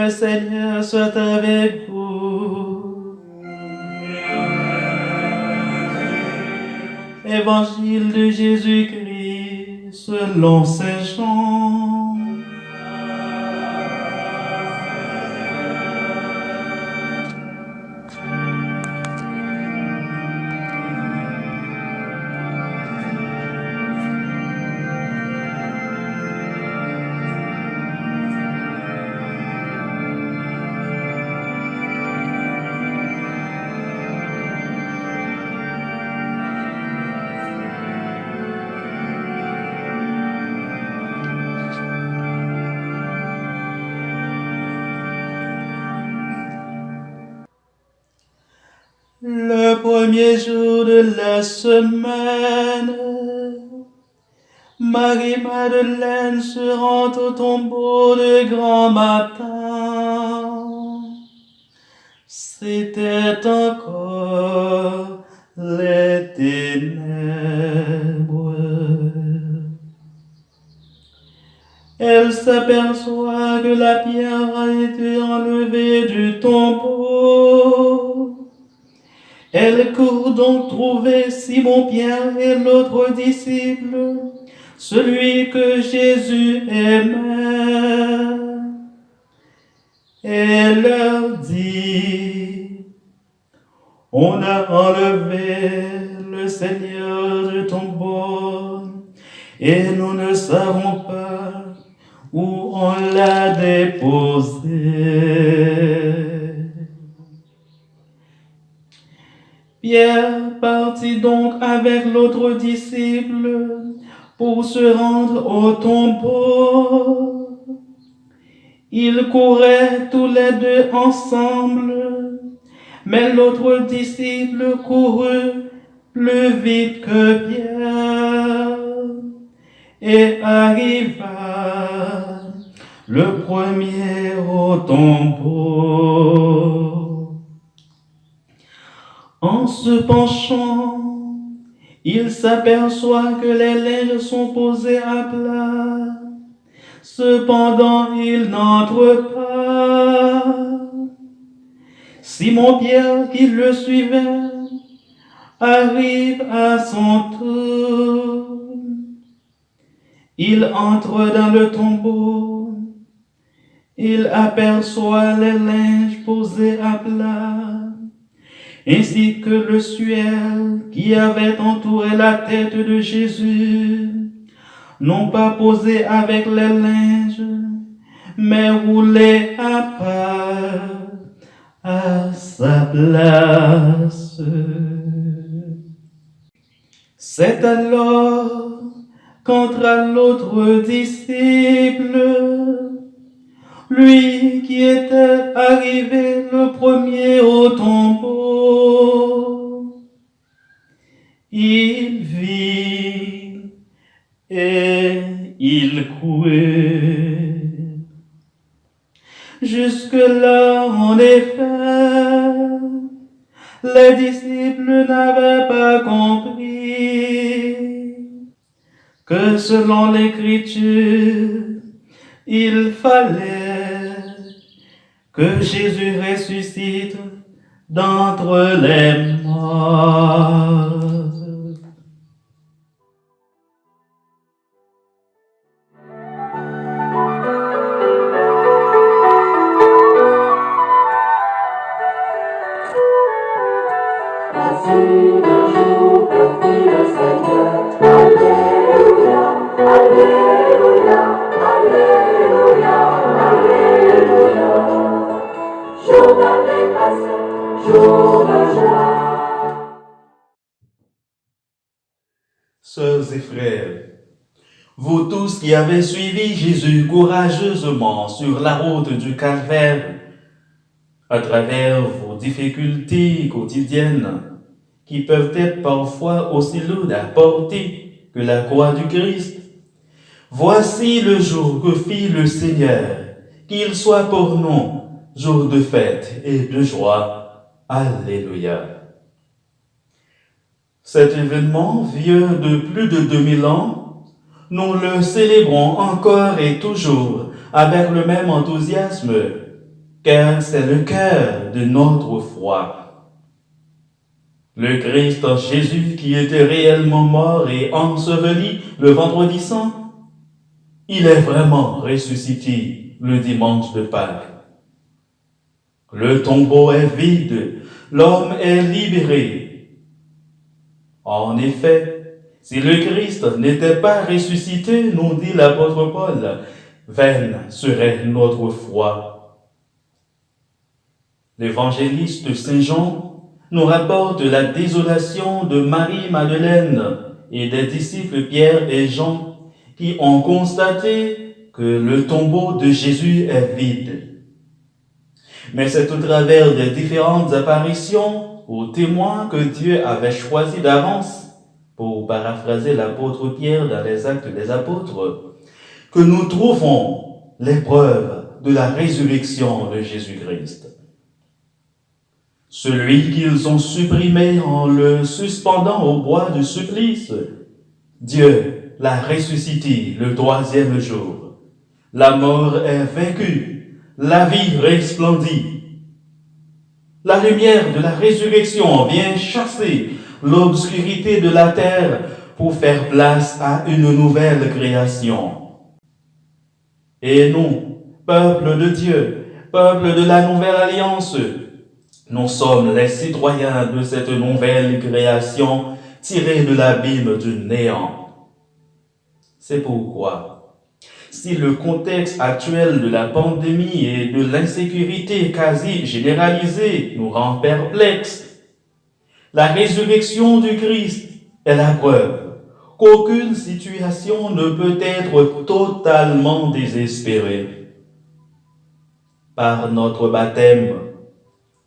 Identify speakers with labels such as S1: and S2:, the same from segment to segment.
S1: le Seigneur soit avec vous. Évangile de Jésus-Christ selon saint Jean. Le premier jour de la semaine, Marie-Madeleine se rend au tombeau de grand matin. C'était encore les ténèbres. Elle s'aperçoit que la pierre a été enlevée du tombeau. Elle court donc trouver Simon-Pierre et l'autre disciple, celui que Jésus aimait. Elle leur dit, on a enlevé le Seigneur du tombeau et nous ne savons pas où on l'a déposé. Pierre partit donc avec l'autre disciple pour se rendre au tombeau. Ils couraient tous les deux ensemble, mais l'autre disciple courut plus vite que Pierre et arriva le premier au tombeau. En se penchant, il s'aperçoit que les linges sont posés à plat. Cependant, il n'entre pas. Simon-Pierre, qui le suivait, arrive à son tour. Il entre dans le tombeau. Il aperçoit les linges posés à plat, ainsi que le suaire qui avait entouré la tête de Jésus, non pas posé avec les linges, mais roulé à part à sa place. C'est alors qu'entra l'autre disciple, lui qui était arrivé le premier au tombeau. Il vit et il crut. Jusque-là, en effet, les disciples n'avaient pas compris que selon l'Écriture, il fallait que Jésus ressuscite d'entre les morts. Sœurs et frères, vous tous qui avez suivi Jésus courageusement sur la route du calvaire, à travers vos difficultés quotidiennes, qui peuvent être parfois aussi lourdes à porter que la croix du Christ, voici le jour que fit le Seigneur, qu'il soit pour nous jour de fête et de joie. Alléluia. Cet événement vient de plus de 2000 ans. Nous le célébrons encore et toujours avec le même enthousiasme. car c'est le cœur de notre foi. Le Christ Jésus qui était réellement mort et enseveli le vendredi saint, il est vraiment ressuscité le dimanche de Pâques. Le tombeau est vide, l'homme est libéré. En effet, si le Christ n'était pas ressuscité, nous dit l'apôtre Paul, vaine serait notre foi. L'évangéliste Saint Jean nous rapporte la désolation de Marie-Madeleine et des disciples Pierre et Jean qui ont constaté que le tombeau de Jésus est vide. Mais c'est au travers des différentes apparitions aux témoins que Dieu avait choisi d'avance, pour paraphraser l'apôtre Pierre dans les Actes des Apôtres, que nous trouvons les preuves de la résurrection de Jésus-Christ. Celui qu'ils ont supprimé en le suspendant au bois du supplice, Dieu l'a ressuscité le troisième jour. La mort est vaincue, la vie resplendit. La lumière de la résurrection vient chasser l'obscurité de la terre pour faire place à une nouvelle création. Et nous, peuple de Dieu, peuple de la nouvelle alliance, nous sommes les citoyens de cette nouvelle création tirée de l'abîme du néant. C'est pourquoi, si le contexte actuel de la pandémie et de l'insécurité quasi généralisée nous rend perplexes, la résurrection du Christ est la preuve qu'aucune situation ne peut être totalement désespérée. Par notre baptême,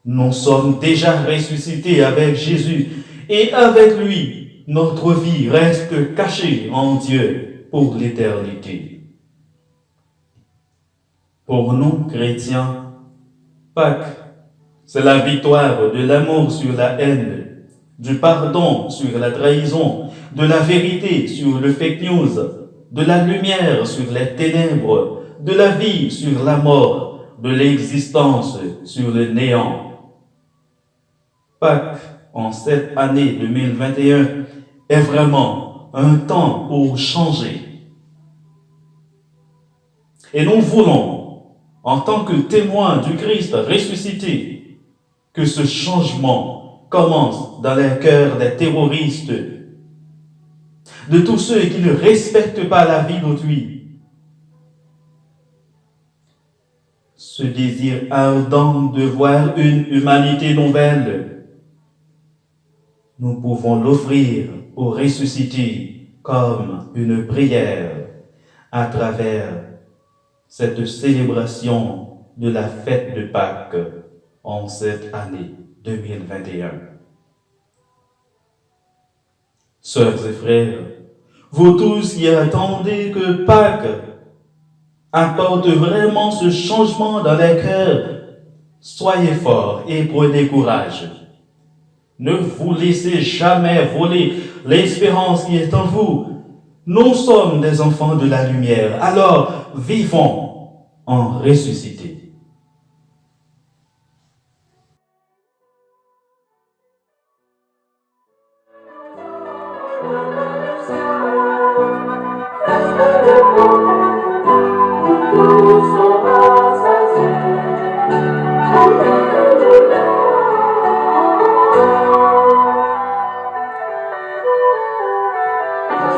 S1: nous sommes déjà ressuscités avec Jésus et avec lui, notre vie reste cachée en Dieu pour l'éternité. Pour nous, chrétiens, Pâques, c'est la victoire de l'amour sur la haine, du pardon sur la trahison, de la vérité sur le fake news, de la lumière sur les ténèbres, de la vie sur la mort, de l'existence sur le néant. Pâques, en cette année 2021, est vraiment un temps pour changer. Et nous voulons, en tant que témoins du Christ ressuscité, que ce changement commence dans les cœurs des terroristes, de tous ceux qui ne respectent pas la vie d'autrui. Ce désir ardent de voir une humanité nouvelle, nous pouvons l'offrir au ressuscité comme une prière à travers cette célébration de la fête de Pâques en cette année 2021. Sœurs et frères, vous tous qui attendez que Pâques apporte vraiment ce changement dans les cœurs, soyez forts et prenez courage. Ne vous laissez jamais voler l'espérance qui est en vous. Nous sommes des enfants de la lumière, alors vivons en ressuscité.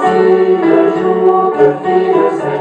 S2: Si le jour de vie de